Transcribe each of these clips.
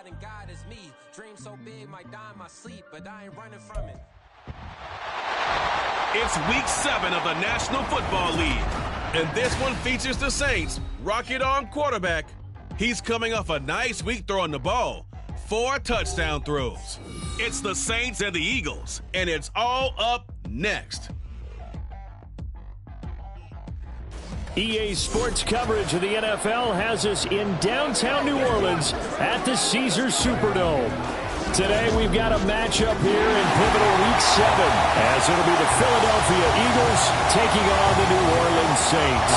and God is me. Dream so big, might die in my sleep, but I ain't running from it. It's week 7 of the National Football League, and this one features the Saints' Rocket Arm quarterback. He's coming off a nice week throwing the ball. 4 touchdown throws. It's the Saints and the Eagles, and it's all up next. EA Sports coverage of the NFL has us in downtown New Orleans at the Caesars Superdome. Today we've got a matchup here in pivotal week 7, as it'll be the Philadelphia Eagles taking on the New Orleans Saints.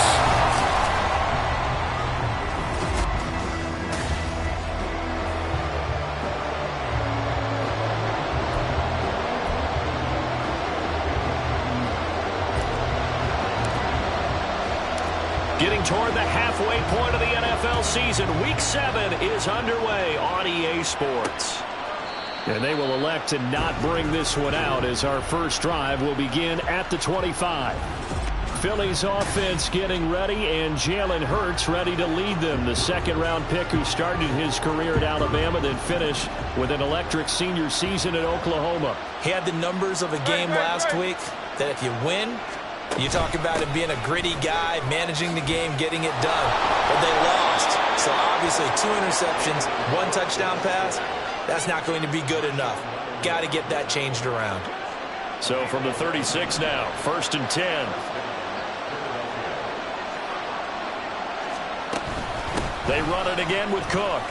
Getting toward the halfway point of the NFL season, Week 7 is underway on EA Sports. And they will elect to not bring this one out, as our first drive will begin at the 25. Philly's offense getting ready, and Jalen Hurts ready to lead them. The second-round pick who started his career at Alabama, then finished with an electric senior season at Oklahoma. He had the numbers of a game last week that if you win, you talk about him being a gritty guy, managing the game, getting it done. But they lost. So obviously 2 interceptions, 1 touchdown pass, that's not going to be good enough. Got to get that changed around. So from the 36 now, 1st and 10. They run it again with Cook.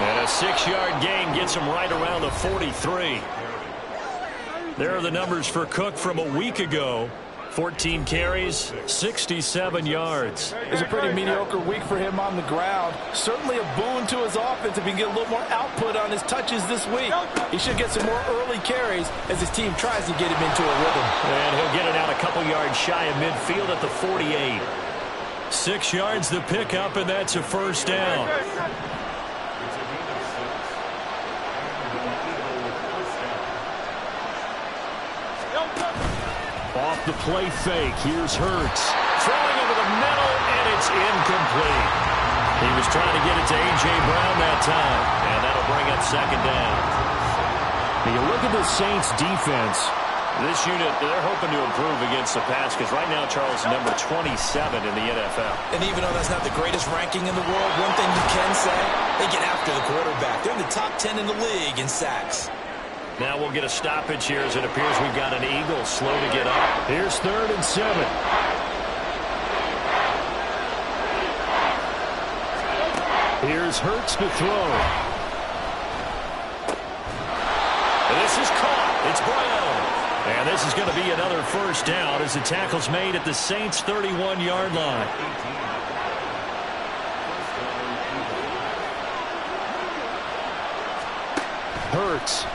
And a 6-yard gain gets him right around the 43. There are the numbers for Cook from a week ago. 14 carries, 67 yards. It was a pretty mediocre week for him on the ground. Certainly a boon to his offense if he can get a little more output on his touches this week. He should get some more early carries as his team tries to get him into a rhythm. And he'll get it out a couple yards shy of midfield at the 48. 6 yards the pickup, and that's a first down. Off the play fake, here's Hurts. Throwing over the middle, and it's incomplete. He was trying to get it to A.J. Brown that time, and that'll bring up second down. Now you look at the Saints' defense. This unit, they're hoping to improve against the pass, because right now, Charles, number 27 in the NFL. And even though that's not the greatest ranking in the world, one thing you can say, they get after the quarterback. They're in the top 10 in the league in sacks. Now we'll get a stoppage here, as it appears we've got an Eagle slow to get up. Here's 3rd and 7. Here's Hurts to throw. And this is caught. It's Brown. And this is going to be another first down as the tackle's made at the Saints' 31-yard line. Hurts.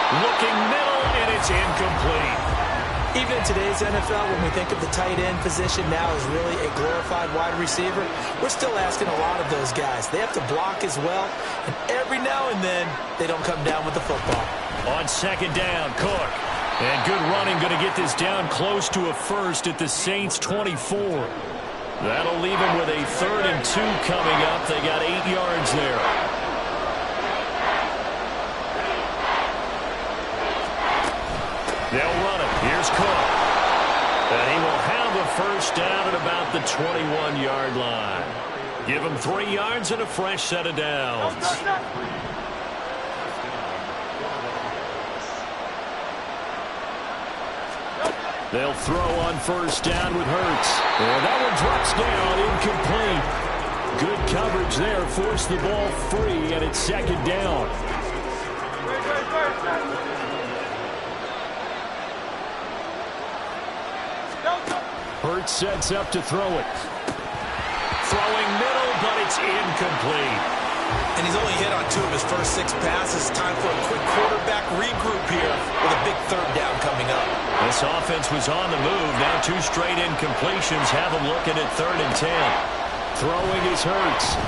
Looking middle, and it's incomplete. Even in today's NFL, when we think of the tight end position now as really a glorified wide receiver, we're still asking a lot of those guys. They have to block as well, and every now and then, they don't come down with the football. On second down, Cook. And good running, going to get this down close to a first at the Saints' 24. That'll leave him with a 3rd and 2 coming up. They got 8 yards there. They'll run it. Here's Cook. And he will have a first down at about the 21-yard line. Give him 3 yards and a fresh set of downs. They'll throw on first down with Hurts. And that one drops down, incomplete. Good coverage there. Forced the ball free, and it's second down. Hurts sets up to throw it. Throwing middle, but it's incomplete. And he's only hit on 2 of his first 6 passes. Time for a quick quarterback regroup here with a big 3rd down coming up. This offense was on the move. Now 2 straight incompletions have them looking at 3rd and 10. Throwing is Hurts.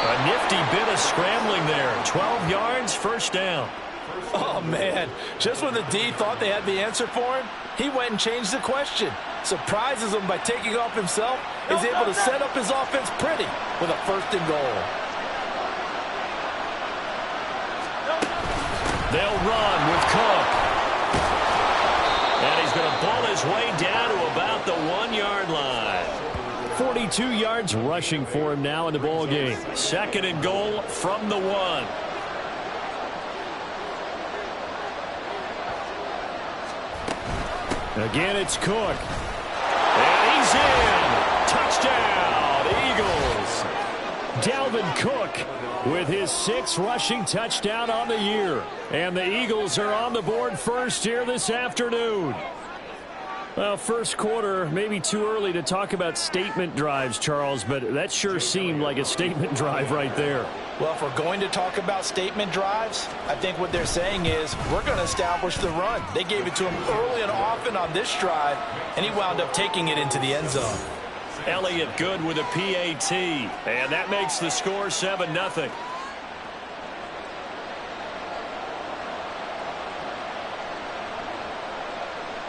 A nifty bit of scrambling there. 12 yards, first down. Oh, man. Just when the D thought they had the answer for him, he went and changed the question. surprises them by taking off himself, is able to set up his offense pretty with a 1st and goal. They'll run with Cook. And he's going to pull his way down to about the 1-yard line. 42 yards rushing for him now in the ball game. 2nd and goal from the 1. Again, it's Cook. And he's in. Touchdown, Eagles. Dalvin Cook with his 6th rushing touchdown on the year. And the Eagles are on the board first here this afternoon. Well, first quarter, maybe too early to talk about statement drives, Charles, but that sure seemed like a statement drive right there. Well, if we're going to talk about statement drives, I think what they're saying is we're going to establish the run. They gave it to him early and often on this drive, and he wound up taking it into the end zone. Elliott good with a PAT, and that makes the score 7-0.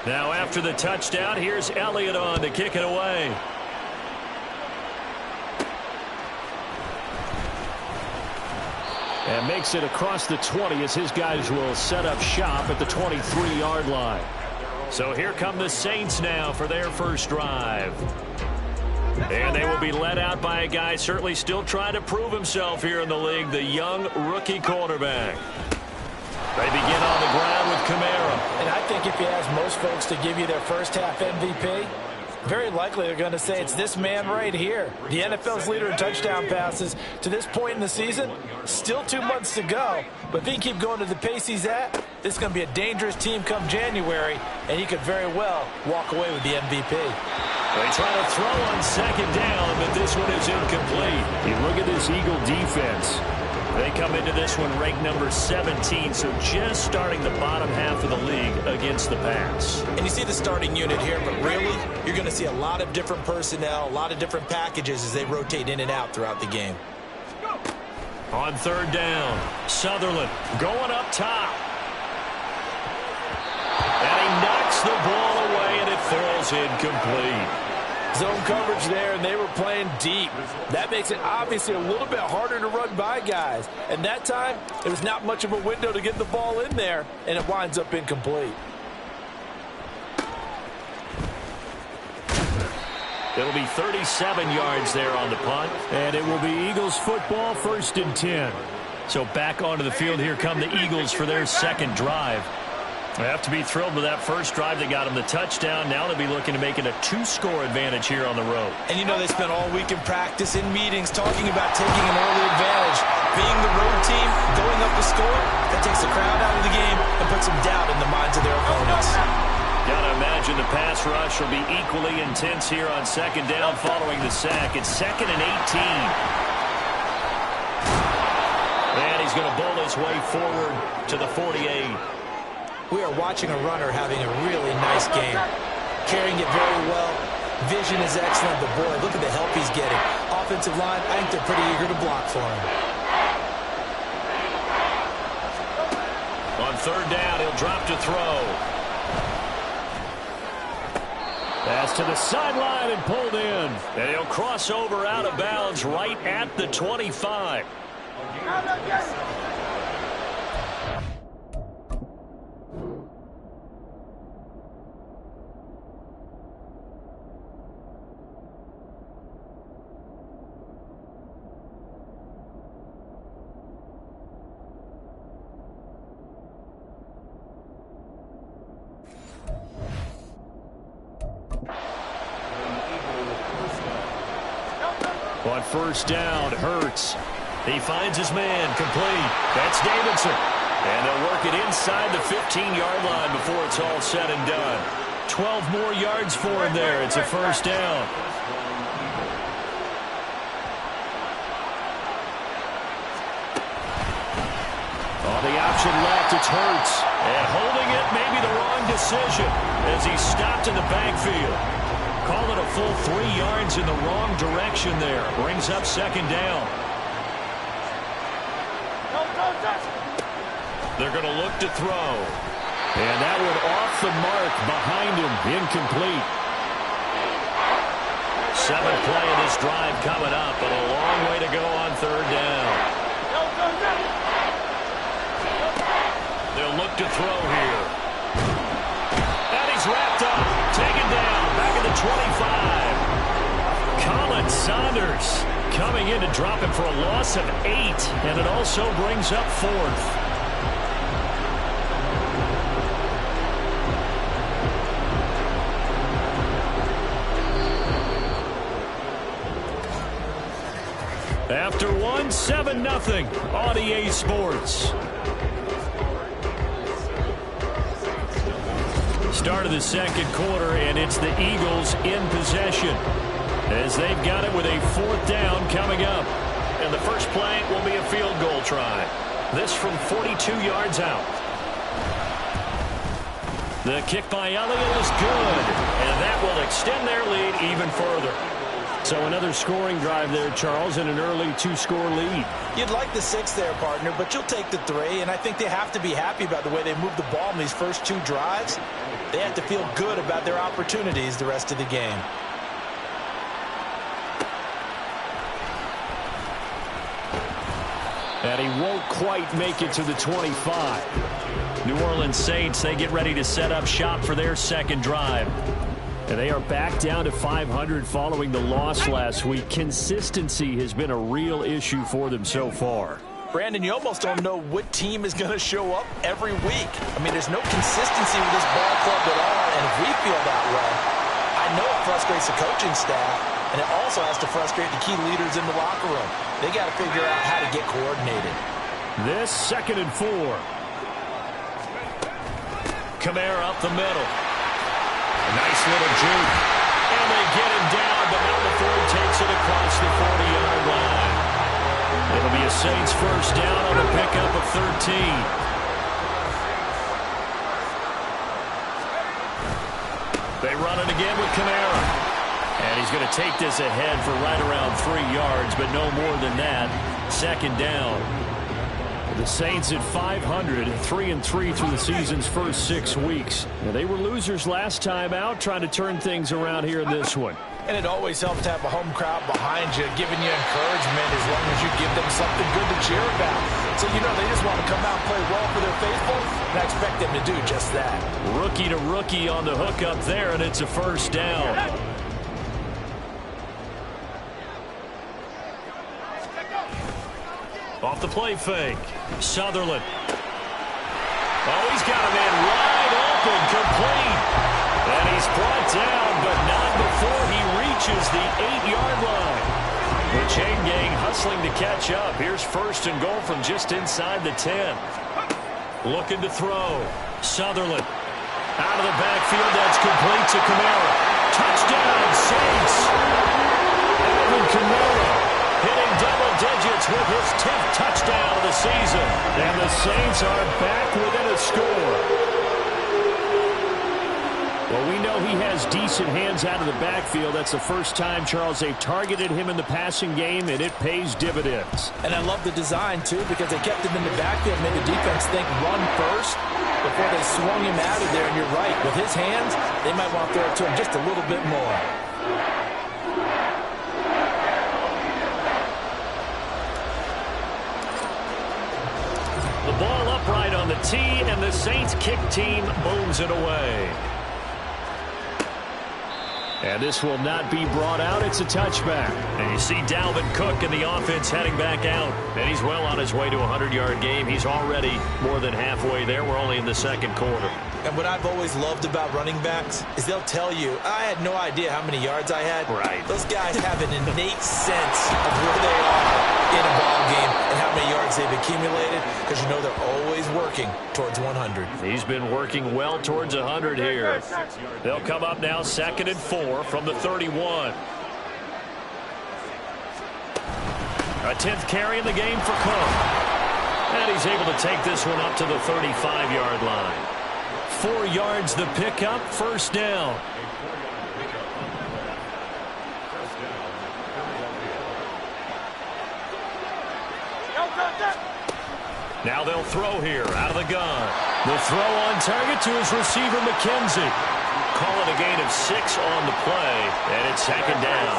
Now after the touchdown, here's Elliott on to kick it away. And makes it across the 20 as his guys will set up shop at the 23-yard line. So here come the Saints now for their first drive. And they will be led out by a guy certainly still trying to prove himself here in the league, the young rookie quarterback. They begin on the ground with Kamara. And I think if you ask most folks to give you their first half MVP, very likely they're going to say it's this man right here. The NFL's leader in touchdown passes to this point in the season. Still 2 months to go. But if he can keep going to the pace he's at, this is going to be a dangerous team come January, and he could very well walk away with the MVP. They try to throw on 2nd down, but this one is incomplete. You look at this Eagle defense. They come into this one ranked number 17, so just starting the bottom half of the league against the pass. And you see the starting unit here, but really, you're going to see a lot of different personnel, a lot of different packages as they rotate in and out throughout the game. On 3rd down, Sutherland going up top. And he knocks the ball away, and it falls incomplete. Zone coverage there, and they were playing deep. That makes it obviously a little bit harder to run by guys. And that time, there was not much of a window to get the ball in there, and it winds up incomplete. It'll be 37 yards there on the punt. And it will be Eagles football, 1st and 10. So back onto the field, here come the Eagles for their 2nd drive. They have to be thrilled with that first drive that got them the touchdown. Now they'll be looking to make it a 2-score advantage here on the road. And you know they spent all week in practice, in meetings, talking about taking an early advantage. Being the road team, going up to score, that takes the crowd out of the game and puts some doubt in the minds of their opponents. Got to imagine the pass rush will be equally intense here on 2nd down following the sack. It's 2nd and 18. And he's going to bowl his way forward to the 48. We are watching a runner having a really nice game. Carrying it very well. Vision is excellent, but boy, look at the help he's getting. Offensive line, I think they're pretty eager to block for him. On 3rd down, he'll drop to throw. Pass to the sideline and pulled in. And he'll cross over out of bounds right at the 25. On 1st down, Hurts. He finds his man, complete. That's Davidson. And they'll work it inside the 15-yard line before it's all said and done. 12 more yards for him there. It's a 1st down. On the option left, it's Hurts. And holding it may be the wrong decision as he's stopped in the backfield. Call it a full 3 yards in the wrong direction there. Brings up 2nd down. They're going to look to throw. And that one off the mark behind him. Incomplete. Seventh play of this drive coming up, but a long way to go on third down. They'll look to throw here. And he's wrapped up, taken down, back at the 25. Colin Saunders coming in to drop him for a loss of 8, and it also brings up 4th. After 1, 7-0 on EA Sports. Start of the second quarter, and it's the Eagles in possession as they've got it with a 4th down coming up. And the first play will be a field goal try. This from 42 yards out. The kick by Elliott is good, and that will extend their lead even further. So another scoring drive there, Charles, and an early 2-score lead. You'd like the 6 there, partner, but you'll take the 3, and I think they have to be happy about the way they moved the ball in these first 2 drives. They have to feel good about their opportunities the rest of the game. And he won't quite make it to the 25. New Orleans Saints, they get ready to set up shop for their second drive. And they are back down to 500 following the loss last week. Consistency has been a real issue for them so far. Brandon, you almost don't know what team is going to show up every week. I mean, there's no consistency with this ball club at all, and if we feel that way, I know it frustrates the coaching staff, and it also has to frustrate the key leaders in the locker room. They got to figure out how to get coordinated. This 2nd and 4. Kamara up the middle. A nice little juke. And they get him down, but not before he takes it across the 40-yard line. It'll be a Saints first down on a pickup of 13. They run it again with Kamara. And he's going to take this ahead for right around 3 yards, but no more than that. 2nd down. The Saints at 500, 3-3 through the season's first 6 weeks. Now, they were losers last time out, trying to turn things around here in this one. And it always helps to have a home crowd behind you, giving you encouragement as long as you give them something good to cheer about. So, you know, they just want to come out and play well for their faithful, and I expect them to do just that. Rookie to rookie on the hook up there, and it's a first down. Off the play fake. Sutherland. Oh, he's got a man wide open, complete. And he's brought down, but not before he reaches the 8-yard line. The chain gang hustling to catch up. Here's 1st and goal from just inside the 10. Looking to throw. Sutherland. Out of the backfield, that's complete to Kamara. Touchdown, Saints. Alvin Kamara hitting double digits with his 10th touchdown of the season. And the Saints are back within a score. Well, we know he has decent hands out of the backfield. That's the first time, Charles, they've targeted him in the passing game, and it pays dividends. And I love the design, too, because they kept him in the backfield, made the defense think run first before they swung him out of there. And you're right, with his hands, they might want to throw it to him just a little bit more. The ball upright on the tee, and the Saints kick team booms it away. And this will not be brought out. It's a touchback. And you see Dalvin Cook in the offense heading back out. And he's well on his way to a 100-yard game. He's already more than halfway there. We're only in the second quarter. And what I've always loved about running backs is they'll tell you, I had no idea how many yards I had. Right. Those guys have an innate sense of where they are in a ball game and how many yards they've accumulated, because you know they're always working towards 100. He's been working well towards 100 here. They'll come up now 2nd and 4 from the 31. A 10th carry in the game for Cook. And he's able to take this one up to the 35-yard line. 4 yards the pickup, first down. Now they'll throw here out of the gun. The throw on target to his receiver, McKenzie. call it a gain of 6 on the play, and it's second down.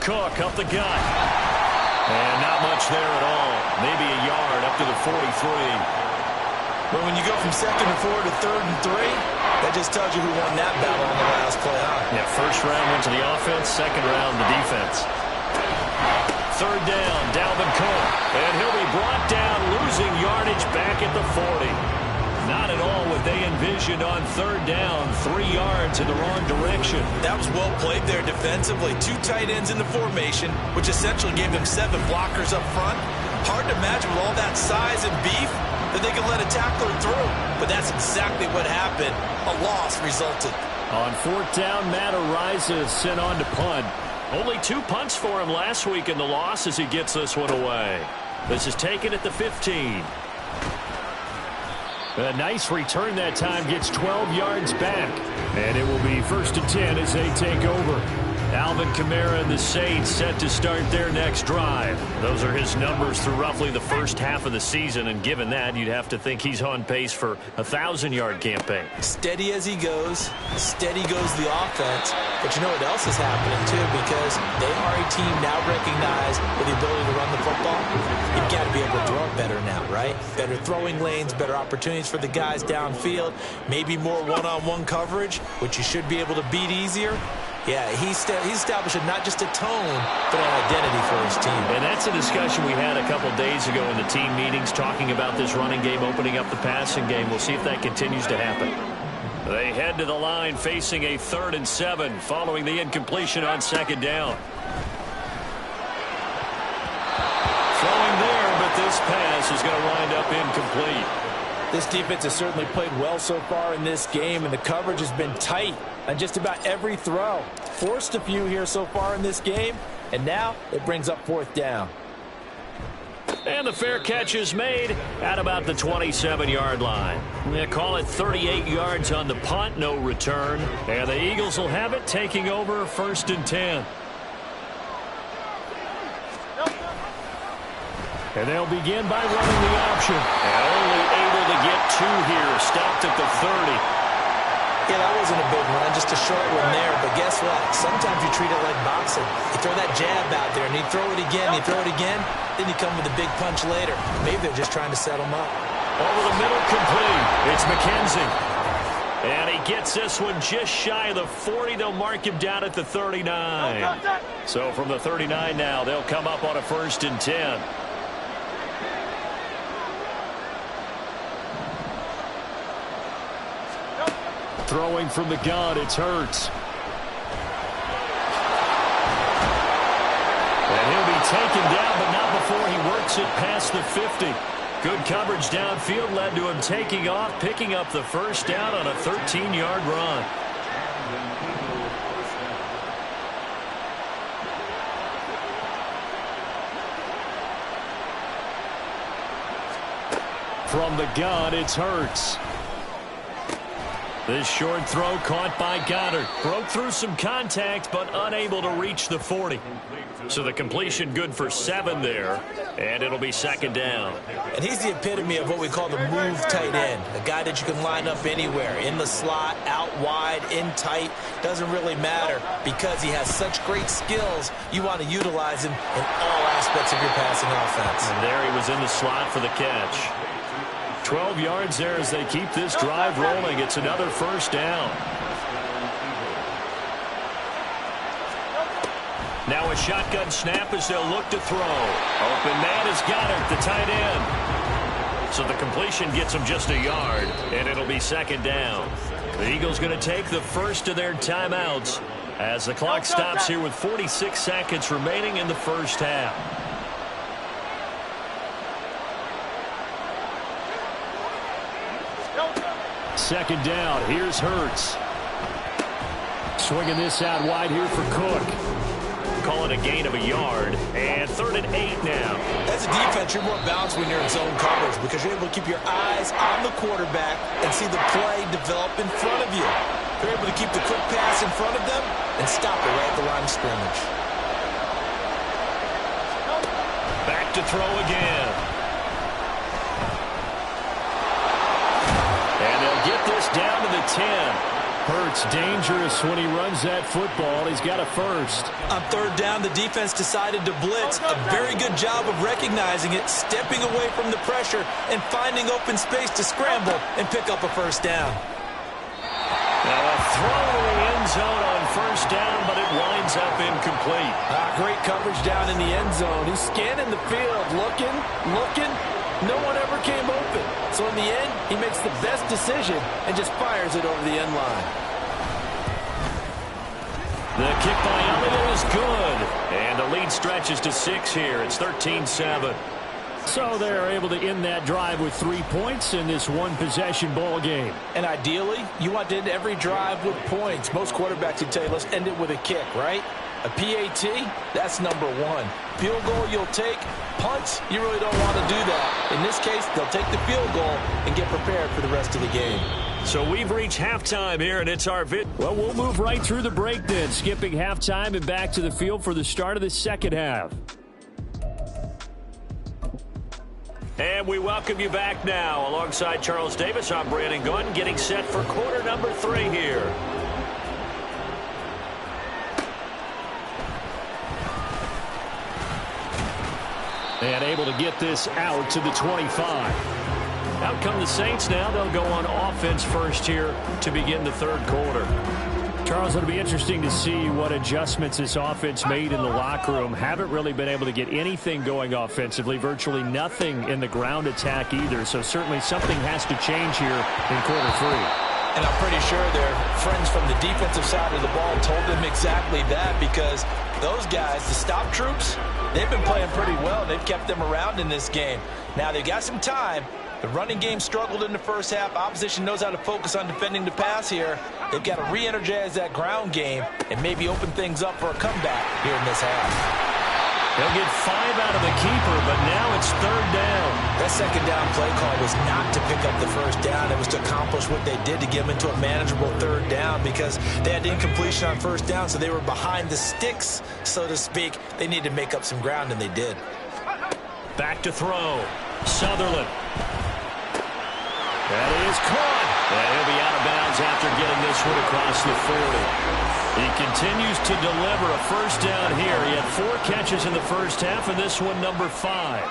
Cook up the gut. And not much there at all. Maybe a yard up to the 43. But when you go from 2nd and 4 to 3rd and 3, that just tells you who won that battle on the last play, huh? Yeah, first round went to the offense, second round the defense. Third down, Dalvin Cook. And he'll be brought down, losing yardage back at the 40. Not at all what they envisioned on third down. 3 yards in the wrong direction. That was well played there defensively. 2 tight ends in the formation, which essentially gave them 7 blockers up front. Hard to imagine with all that size and beef that they could let a tackler through. But that's exactly what happened. A loss resulted. On fourth down, Matt Araiza is sent on to punt. Only 2 punts for him last week in the loss as he gets this one away. This is taken at the 15. A nice return that time, gets 12 yards back. And it will be 1st and 10 as they take over. Alvin Kamara and the Saints set to start their next drive. Those are his numbers through roughly the first half of the season, and given that, you'd have to think he's on pace for a 1,000-yard campaign. Steady as he goes, steady goes the offense. But you know what else is happening, too, because they are a team now recognized with the ability to run the football. You've got to be able to throw it better now, right? Better throwing lanes, better opportunities for the guys downfield, maybe more one-on-one coverage, which you should be able to beat easier. Yeah, he's establishing not just a tone, but an identity for his team. And that's a discussion we had a couple days ago in the team meetings, talking about this running game opening up the passing game. We'll see if that continues to happen. They head to the line facing a 3rd and 7 following the incompletion on 2nd down. Throwing there, but this pass is going to wind up incomplete. This defense has certainly played well so far in this game, and the coverage has been tight on just about every throw. Forced a few here so far in this game, and now it brings up 4th down. And the fair catch is made at about the 27-yard line. They call it 38 yards on the punt, no return. And the Eagles will have it, taking over 1st and 10. And they'll begin by running the option. And only able to get 2 here, stopped at the 30. Yeah, that wasn't a big run, just a short one there. But guess what? Sometimes you treat it like boxing. You throw that jab out there, and you throw it again, you throw it again, then you come with a big punch later. Maybe they're just trying to set them up. Over the middle, complete. It's McKenzie. And he gets this one just shy of the 40. They'll mark him down at the 39. So from the 39 now, they'll come up on a 1st and 10. Throwing from the gun, it's Hurts. And he'll be taken down, but not before he works it past the 50. Good coverage downfield led to him taking off, picking up the 1st down on a 13-yard run. From the gun, it's Hurts. This short throw caught by Goddard. Broke through some contact, but unable to reach the 40. So the completion good for 7 there, and it'll be 2nd down. And he's the epitome of what we call the move tight end. A guy that you can line up anywhere, in the slot, out wide, in tight. Doesn't really matter because he has such great skills. You want to utilize him in all aspects of your passing offense. And there he was in the slot for the catch. 12 yards there as they keep this drive rolling. It's another 1st down. Now a shotgun snap as they'll look to throw. Open man is Goddard, the tight end. So the completion gets him just a yard, and it'll be 2nd down. The Eagles going to take the first of their timeouts as the clock stops here with 46 seconds remaining in the first half. Second down, here's Hurts. Swinging this out wide here for Cook. Call it a gain of a yard, and 3rd and 8 now. As a defense, you're more balanced when you're in zone coverage because you're able to keep your eyes on the quarterback and see the play develop in front of you. You're able to keep the quick pass in front of them and stop it right at the line of scrimmage. Back to throw again. He's down to the 10. Hurts dangerous when he runs that football. He's got a first. On third down, the defense decided to blitz. A very good job of recognizing it, stepping away from the pressure, and finding open space to scramble and pick up a first down. Now a throw to the end zone on first down, but it winds up incomplete. Great coverage down in the end zone. He's scanning the field, looking. No one ever came open. So in the end, he makes the best decision and just fires it over the end line. The kick by Elliott is good. And the lead stretches to 6 here. It's 13-7. So they're able to end that drive with 3 points in this one-possession ball game. And ideally, you want to end every drive with points. Most quarterbacks would tell you, let's end it with a kick, right? A PAT, that's number one. Field goal you'll take. Punts, you really don't want to do that. In this case, they'll take the field goal and get prepared for the rest of the game. So we've reached halftime here, and it's our Well, we'll move right through the break then, skipping halftime and back to the field for the start of the second half. And we welcome you back now. Alongside Charles Davis, I'm Brandon Gunn, getting set for quarter number 3 here. And able to get this out to the 25. Out come the Saints now. They'll go on offense first here to begin the third quarter. Charles, it'll be interesting to see what adjustments this offense made in the locker room. Haven't really been able to get anything going offensively. Virtually nothing in the ground attack either. So certainly something has to change here in quarter 3. And I'm pretty sure their friends from the defensive side of the ball told them exactly that, because those guys, the stop troops, they've been playing pretty well. They've kept them around in this game. Now they've got some time. The running game struggled in the first half. Opposition knows how to focus on defending the pass here. They've got to re-energize that ground game and maybe open things up for a comeback here in this half. They'll get 5 out of the keeper, but now it's third down. That second down play call was not to pick up the first down. It was to accomplish what they did, to get them into a manageable third down, because they had incompletion on first down, so they were behind the sticks, so to speak. They needed to make up some ground, and they did. Back to throw. Sutherland. That is caught. And he'll be out of bounds after getting this one across the 40. He continues to deliver a first down here. He had 4 catches in the first half, and this one number 5.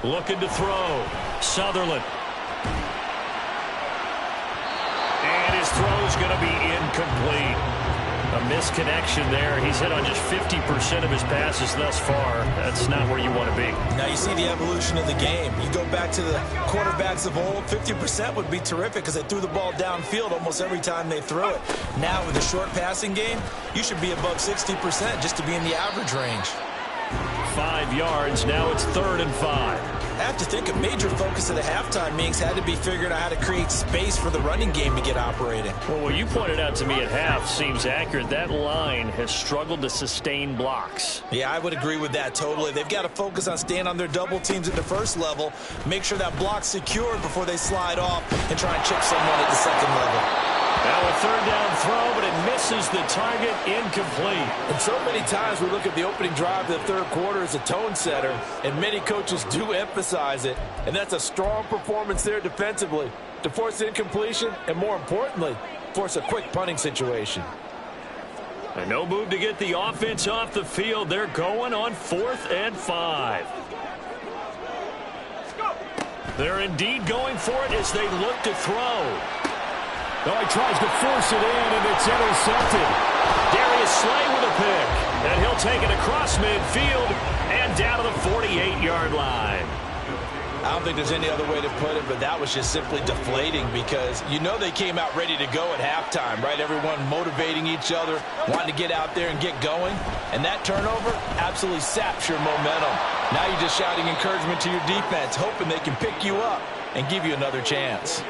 Looking to throw. Sutherland. And his throw's going to be incomplete. A misconnection there. He's hit on just 50% of his passes thus far. That's not where you want to be. Now you see the evolution of the game. You go back to the quarterbacks of old, 50% would be terrific because they threw the ball downfield almost every time they threw it. Now with a short passing game, you should be above 60% just to be in the average range. 5 yards. Now it's 3rd and 5. I have to think a major focus of the halftime meetings had to be figuring out how to create space for the running game to get operating. Well, what you pointed out to me at half seems accurate. That line has struggled to sustain blocks. Yeah, I would agree with that totally. They've got to focus on staying on their double teams at the first level, make sure that block's secured before they slide off and try and chip someone at the second level. Now a 3rd down throw, but it misses the target, incomplete. And so many times we look at the opening drive of the third quarter as a tone setter, and many coaches do emphasize it. And that's a strong performance there defensively to force incompletion and, more importantly, force a quick punting situation. And no move to get the offense off the field. They're going on 4th and 5. They're indeed going for it as they look to throw. Oh, he tries to force it in, and it's intercepted. Darius Slay with a pick. And he'll take it across midfield and down to the 48-yard line. I don't think there's any other way to put it, but that was just simply deflating, because you know they came out ready to go at halftime, right? Everyone motivating each other, wanting to get out there and get going. And that turnover absolutely saps your momentum. Now you're just shouting encouragement to your defense, hoping they can pick you up and give you another chance.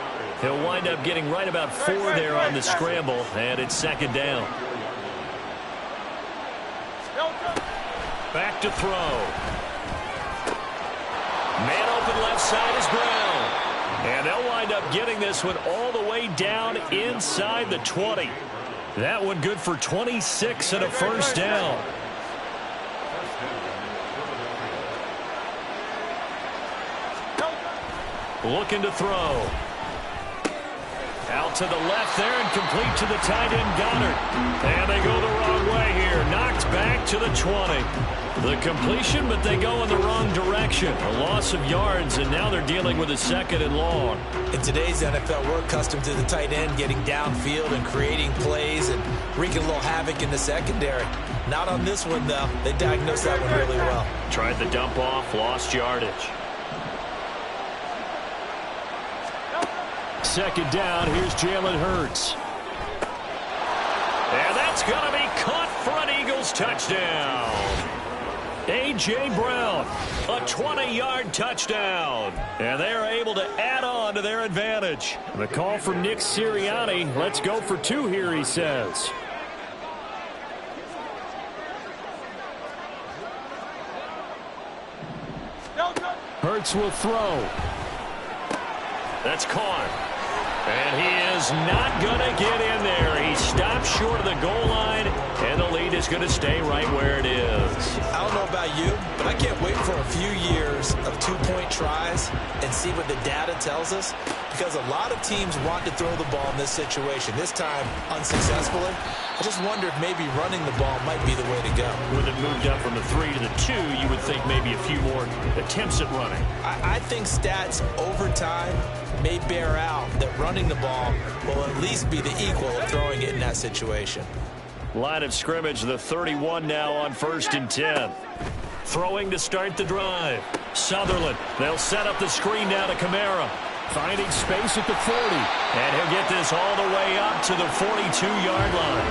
He'll wind up getting right about 4 there on the scramble, and it's 2nd down. Back to throw. Man open left side is Brown. And they'll wind up getting this one all the way down inside the 20. That one good for 26 and a first down. looking to throw. Out to the left there and complete to the tight end Goddard. And they go the wrong way here. Knocked back to the 20. The completion, but they go in the wrong direction. A loss of yards, and now they're dealing with a 2nd and long. In today's NFL, we're accustomed to the tight end getting downfield and creating plays and wreaking a little havoc in the secondary. Not on this one, though. They diagnosed that one really well. Tried the dump off, lost yardage. 2nd down, here's Jalen Hurts. And that's going to be caught for an Eagles touchdown. A.J. Brown, a 20-yard touchdown. And they are able to add on to their advantage. The call from Nick Sirianni. Let's go for 2 here, he says. Hurts will throw. That's caught. And he is not going to get in there. He stopped short of the goal line, and the lead is going to stay right where it is. I don't know about you, but I can't wait for a few years of 2-point tries and see what the data tells us, because a lot of teams want to throw the ball in this situation. This time, unsuccessfully. I just wonder if maybe running the ball might be the way to go. With it moved up from the 3 to the 2, you would think maybe a few more attempts at running. I think stats over time may bear out that running the ball will at least be the equal of throwing it in that situation. Line of scrimmage, the 31 now on 1st and 10. Throwing to start the drive. Sutherland, they'll set up the screen now to Kamara. Finding space at the 40. And he'll get this all the way up to the 42-yard line.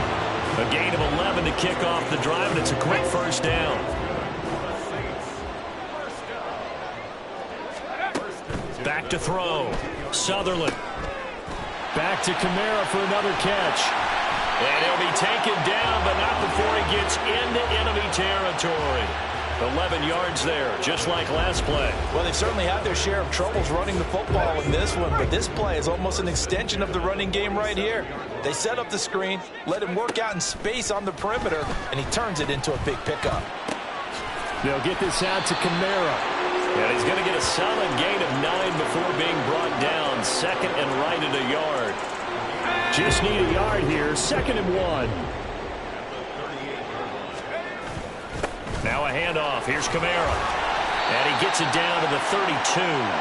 A gain of 11 to kick off the drive, and it's a quick 1st down. Back to throw. Sutherland. Back to Kamara for another catch. And he'll be taken down, but not before he gets into enemy territory. 11 yards there, just like last play. Well, they certainly had their share of troubles running the football in this one, but this play is almost an extension of the running game right here. They set up the screen, let him work out in space on the perimeter, and he turns it into a big pickup. They'll get this out to Kamara. And he's going to get a solid gain of 9 before being brought down. 2nd and right at a yard. Just need a yard here. 2nd and 1. Now a handoff. Here's Kamara. And he gets it down to the 32.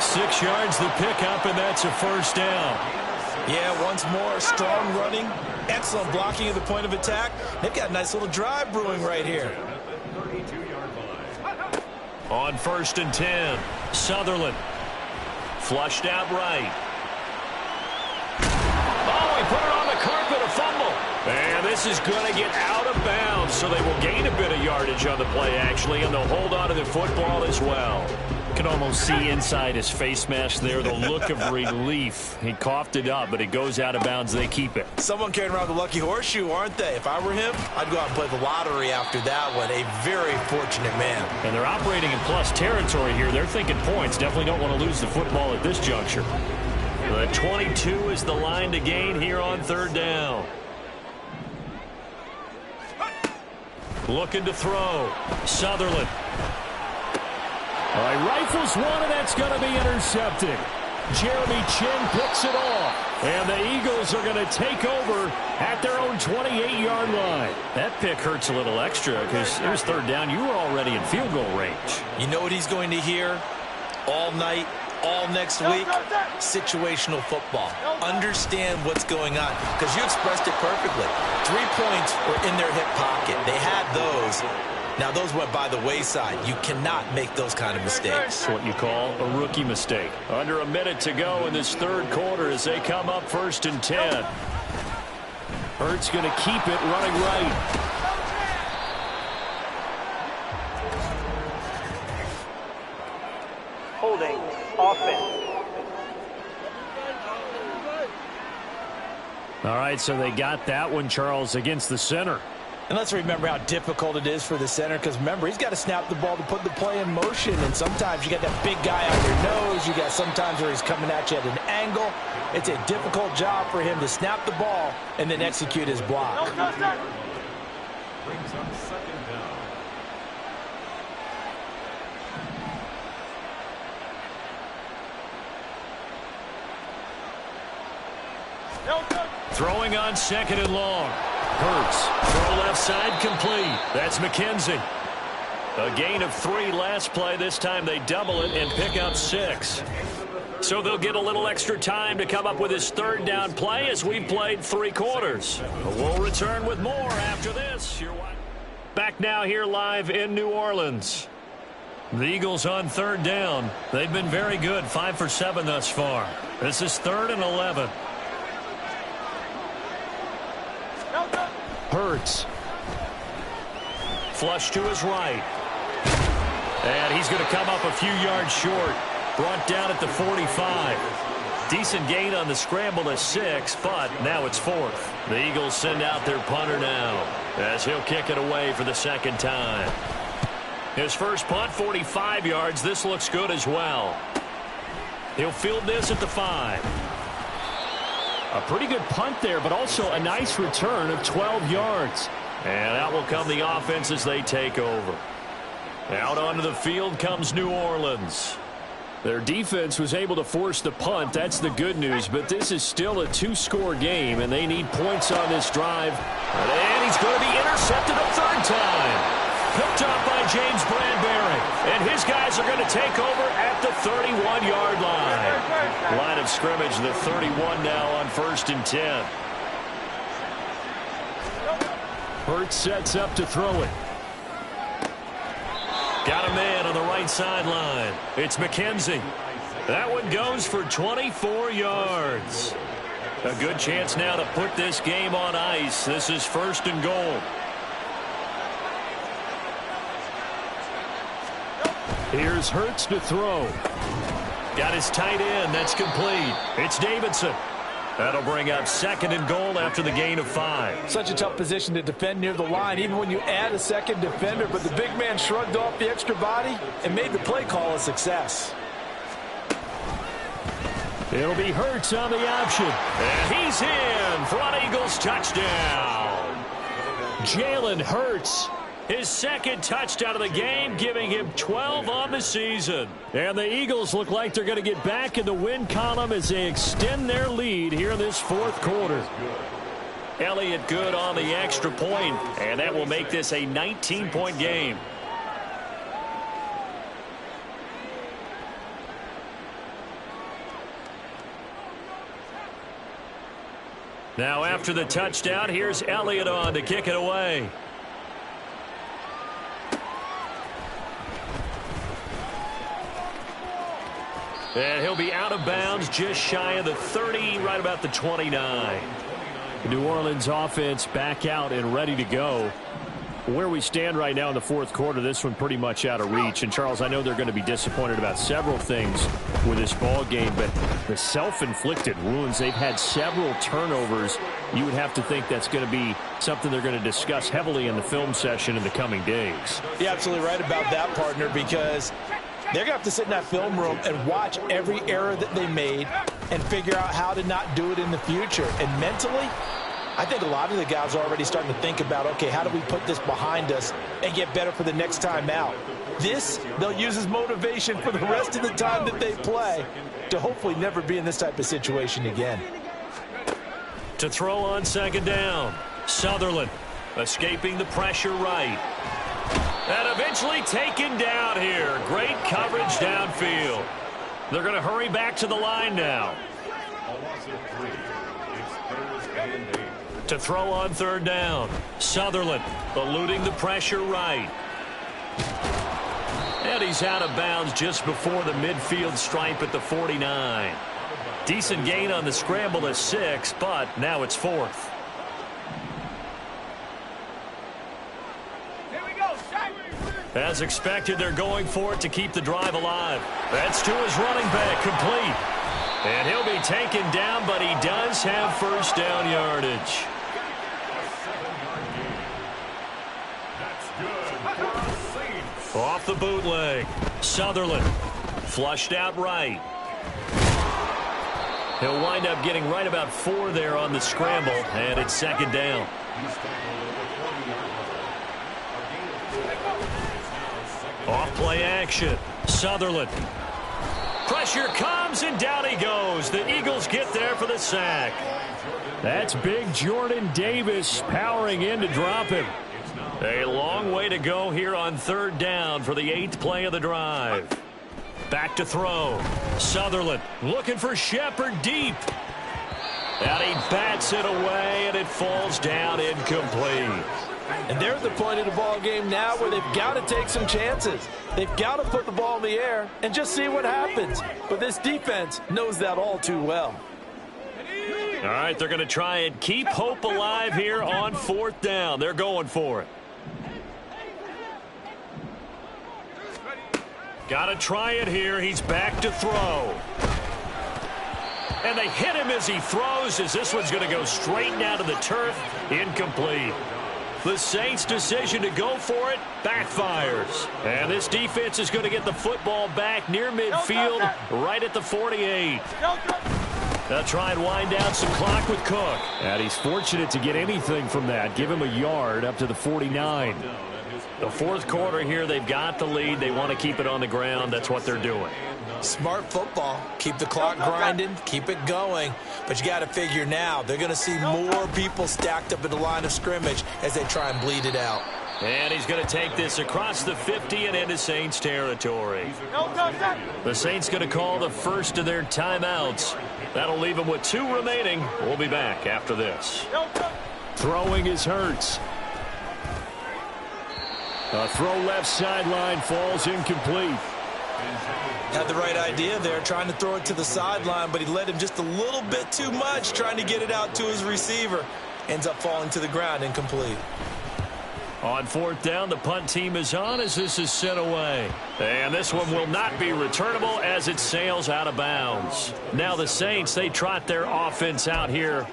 6 yards the pickup, and that's a 1st down. Yeah, once more, strong running. Excellent blocking at the point of attack. They've got a nice little drive brewing right here. On 1st and 10, Sutherland. Flushed out right. Oh, he put it on the carpet, a fumble. And this is going to get out of bounds, so they will gain a bit of yardage on the play, actually, and they'll hold on to the football as well. You can almost see inside his face mask there the look of relief. He coughed it up, but it goes out of bounds. They keep it. Someone carrying around the lucky horseshoe, aren't they? If I were him, I'd go out and play the lottery after that one. A very fortunate man. And they're operating in plus territory here. They're thinking points. Definitely don't want to lose the football at this juncture. The 22 is the line to gain here on 3rd down. Looking to throw. Sutherland. All right, rifles one, and that's going to be intercepted. Jeremy Chin picks it off. And the Eagles are going to take over at their own 28-yard line. That pick hurts a little extra because it was 3rd down. You were already in field goal range. You know what he's going to hear all night, all next week? Situational football. Understand what's going on, because you expressed it perfectly. 3 points were in their hip pocket. They had those. Now, those went by the wayside. You cannot make those kind of mistakes. That's what you call a rookie mistake. Under a minute to go in this 3rd quarter as they come up 1st and 10. Hurts going to keep it running right. Holding offense. All right, so they got that one, Charles, against the center. And let's remember how difficult it is for the center, because remember, he's got to snap the ball to put the play in motion, and sometimes you got that big guy on your nose. You got sometimes where he's coming at you at an angle. It's a difficult job for him to snap the ball and then execute his block. Brings up 2nd down. Throwing on 2nd and long. Hurts. Throw left side complete. That's McKenzie. A gain of 3 last play. This time they double it and pick up 6. So they'll get a little extra time to come up with his 3rd down play as we've played 3 quarters. We'll return with more after this. Back now here live in New Orleans. The Eagles on 3rd down. They've been very good, 5 for 7 thus far. This is 3rd and 11. Hurts. Flush to his right. And he's going to come up a few yards short. Brought down at the 45. Decent gain on the scramble to 6, but now it's 4th. The Eagles send out their punter now as he'll kick it away for the 2nd time. His first punt, 45 yards. This looks good as well. He'll field this at the 5. A pretty good punt there, but also a nice return of 12 yards. And out will come the offense as they take over. Out onto the field comes New Orleans. Their defense was able to force the punt. That's the good news, but this is still a 2-score game, and they need points on this drive. And he's going to be intercepted a 3rd time. Picked up by James Bradbury. And his guys are going to take over at the 31-yard line. Line of scrimmage, the 31 now on 1st and 10. Hurts sets up to throw it. Got a man on the right sideline. It's McKenzie. That one goes for 24 yards. A good chance now to put this game on ice. This is 1st and goal. Here's Hurts to throw. Got his tight end. That's complete. It's Davidson. That'll bring up 2nd and goal after the gain of 5. Such a tough position to defend near the line, even when you add a 2nd defender, but the big man shrugged off the extra body and made the play call a success. It'll be Hurts on the option. And he's in for an Eagles touchdown. Jalen Hurts. His 2nd touchdown of the game, giving him 12 on the season. And the Eagles look like they're going to get back in the win column as they extend their lead here in this 4th quarter. Elliott good on the extra point, and that will make this a 19-point game. Now after the touchdown, here's Elliott on to kick it away. And he'll be out of bounds just shy of the 30, right about the 29. New Orleans offense back out and ready to go. Where we stand right now in the 4th quarter, this one pretty much out of reach. And, Charles, I know they're going to be disappointed about several things with this ball game, but the self-inflicted wounds, they've had several turnovers. You would have to think that's going to be something they're going to discuss heavily in the film session in the coming days. You're absolutely right about that, partner, because they're going to have to sit in that film room and watch every error that they made and figure out how to not do it in the future. And mentally, I think a lot of the guys are already starting to think about, okay, how do we put this behind us and get better for the next time out? This, they'll use as motivation for the rest of the time that they play to hopefully never be in this type of situation again. To throw on 2nd down, Sutherland escaping the pressure right. And eventually taken down here. Great coverage downfield. They're going to hurry back to the line now. To throw on 3rd down. Sutherland eluding the pressure right. And he's out of bounds just before the midfield stripe at the 49. Decent gain on the scramble to 6, but now it's 4th. As expected, they're going for it to keep the drive alive. That's to his running back, complete. And he'll be taken down, but he does have 1st down yardage. Off the bootleg. Sutherland flushed out right. He'll wind up getting right about 4 there on the scramble, and it's 2nd down. Off play action. Sutherland Pressure comes, and down he goes. The Eagles get there for the sack. That's big Jordan Davis powering in to drop him. A long way to go here on 3rd down for the 8th play of the drive. Back to throw. Sutherland looking for Shepard deep. And he bats it away, and it falls down incomplete. And they're at the point of the ball game now where they've got to take some chances. They've got to put the ball in the air and just see what happens. But this defense knows that all too well. All right, they're going to try and keep hope alive here on 4th down. They're going for it. Got to try it here. He's back to throw. And they hit him as he throws, as this one's going to go straight down to the turf. Incomplete. The Saints' decision to go for it backfires. And this defense is going to get the football back near midfield, right at the 48. They'll try and wind down some clock with Cook. And he's fortunate to get anything from that. Give him a yard up to the 49. The 4th quarter here, they've got the lead. They want to keep it on the ground. That's what they're doing. Smart football. Keep the clock grinding. Keep it going. But you got to figure now they're going to see more people stacked up at the line of scrimmage as they try and bleed it out. And he's going to take this across the 50 and into Saints territory. The Saints going to call the first of their timeouts. That'll leave them with 2 remaining. We'll be back after this. Throwing is Hurts. A throw left sideline, falls incomplete. Had the right idea there, trying to throw it to the sideline, but he led him just a little bit too much, trying to get it out to his receiver. Ends up falling to the ground, incomplete. On 4th down, the punt team is on as this is sent away. And this one will not be returnable as it sails out of bounds. Now the Saints, they trot their offense out here.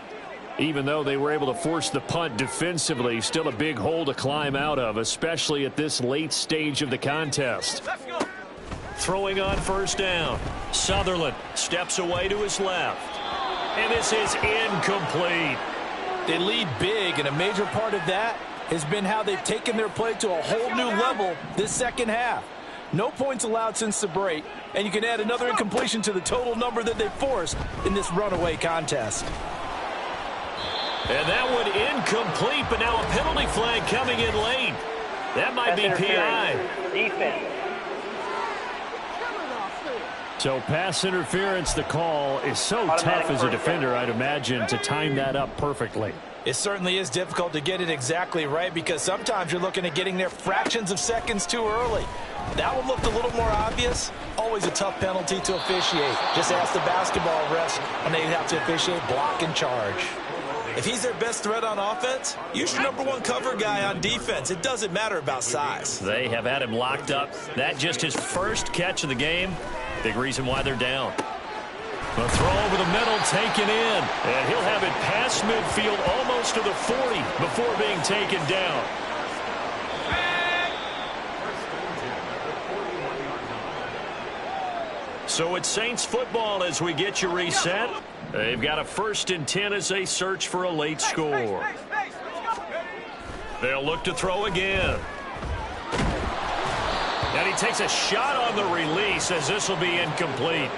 Even though they were able to force the punt defensively, still a big hole to climb out of, especially at this late stage of the contest. Throwing on 1st down. Sutherland steps away to his left. And this is incomplete. They lead big, and a major part of that has been how they've taken their play to a whole new level this second half. No points allowed since the break, and you can add another incompletion to the total number that they've forced in this runaway contest. And that one incomplete, but now a penalty flag coming in late. That might be PI. Defense. So pass interference, the call is so tough as a defender, I'd imagine, to time that up perfectly. It certainly is difficult to get it exactly right because sometimes you're looking at getting there fractions of seconds too early. That one looked a little more obvious. Always a tough penalty to officiate. Just ask the basketball refs when they have to officiate block and charge. If he's their best threat on offense, use your #1 cover guy on defense. It doesn't matter about size. They have had him locked up. That just his first catch of the game. Big reason why they're down. A throw over the middle taken in. And he'll have it past midfield almost to the 40 before being taken down. So it's Saints football as we get you reset. They've got a 1st and 10 as they search for a late score. They'll look to throw again. And he takes a shot on the release as this will be incomplete.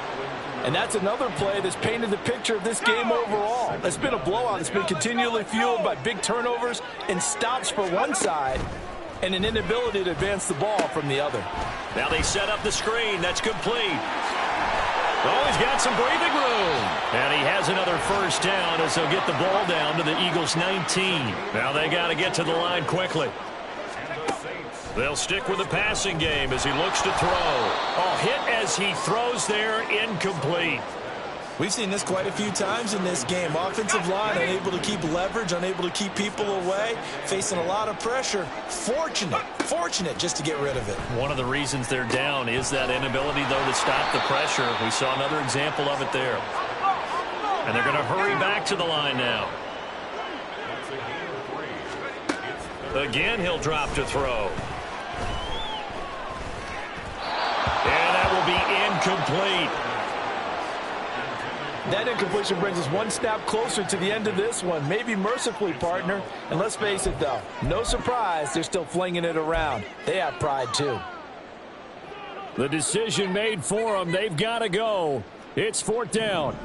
And that's another play that's painted the picture of this game overall. It's been a blowout. It's been continually fueled by big turnovers and stops for one side and an inability to advance the ball from the other. Now they set up the screen. That's complete. Oh, he's got some breathing room. And he has another 1st down as they'll get the ball down to the Eagles' 19. Now they got to get to the line quickly. They'll stick with the passing game as he looks to throw. Oh, hit as he throws there, incomplete. We've seen this quite a few times in this game. Offensive line unable to keep leverage, unable to keep people away, facing a lot of pressure. Fortunate just to get rid of it. One of the reasons they're down is that inability, though, to stop the pressure. We saw another example of it there. And they're going to hurry back to the line now. Again, he'll drop to throw. And that will be incomplete. That incompletion brings us one snap closer to the end of this one. Maybe mercifully, partner. And let's face it, though, no surprise, they're still flinging it around. They have pride, too. The decision made for them. They've got to go. It's 4th down.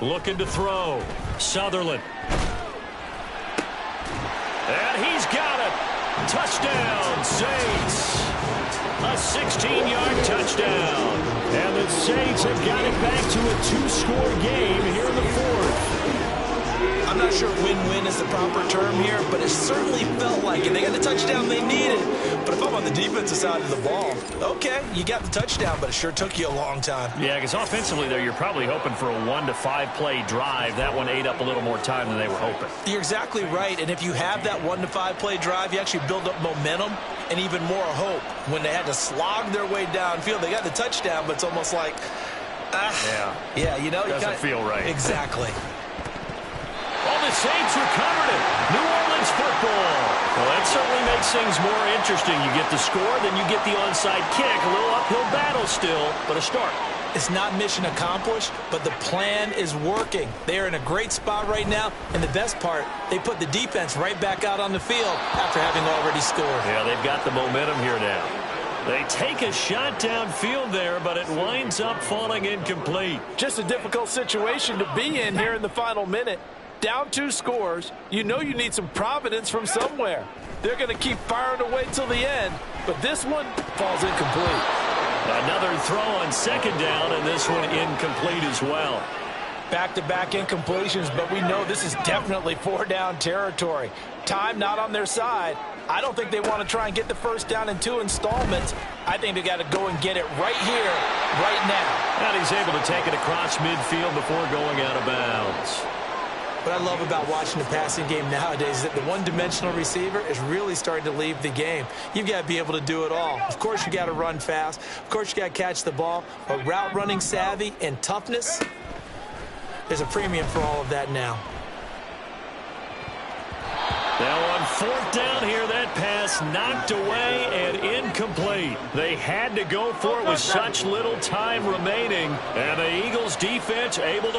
Looking to throw. Sutherland. And he's got it. Touchdown, Saints. A 16-yard touchdown. And the Saints have got it back to a 2-score game here in the 4th. I'm not sure win-win is the proper term here, but it certainly felt like it. They got the touchdown they needed. But if I'm on the defensive side of the ball, okay, you got the touchdown, but it sure took you a long time. Yeah, because offensively there, you're probably hoping for a 1 to 5 play drive. That one ate up a little more time than they were hoping. You're exactly right, and if you have that 1 to 5 play drive, you actually build up momentum and even more hope. When they had to slog their way downfield, they got the touchdown, but it's almost like, yeah, you know, doesn't feel right. Exactly. Oh, the Saints recovered it. New Orleans football. Well, that certainly makes things more interesting. You get the score, then you get the onside kick. A little uphill battle still, but a start. It's not mission accomplished, but the plan is working. They are in a great spot right now, and the best part, they put the defense right back out on the field after having already scored. Yeah, they've got the momentum here now. They take a shot downfield there, but it winds up falling incomplete. Just a difficult situation to be in here in the final minute. Down 2 scores, you know you need some providence from somewhere. They're going to keep firing away till the end, but this one falls incomplete. Another throw on 2nd down, and this one incomplete as well. Back-to-back incompletions, but we know this is definitely 4-down territory. Time not on their side. I don't think they want to try and get the 1st down in 2 installments. I think they got to go and get it right here, right now. And he's able to take it across midfield before going out of bounds. What I love about watching the passing game nowadays is that the one-dimensional receiver is really starting to leave the game. You've got to be able to do it all. Of course, you got to run fast. Of course, you got to catch the ball. But route running savvy and toughness, there's a premium for all of that now. Now on 4th down here, that pass knocked away and incomplete. They had to go for it with such little time remaining, and the Eagles defense able to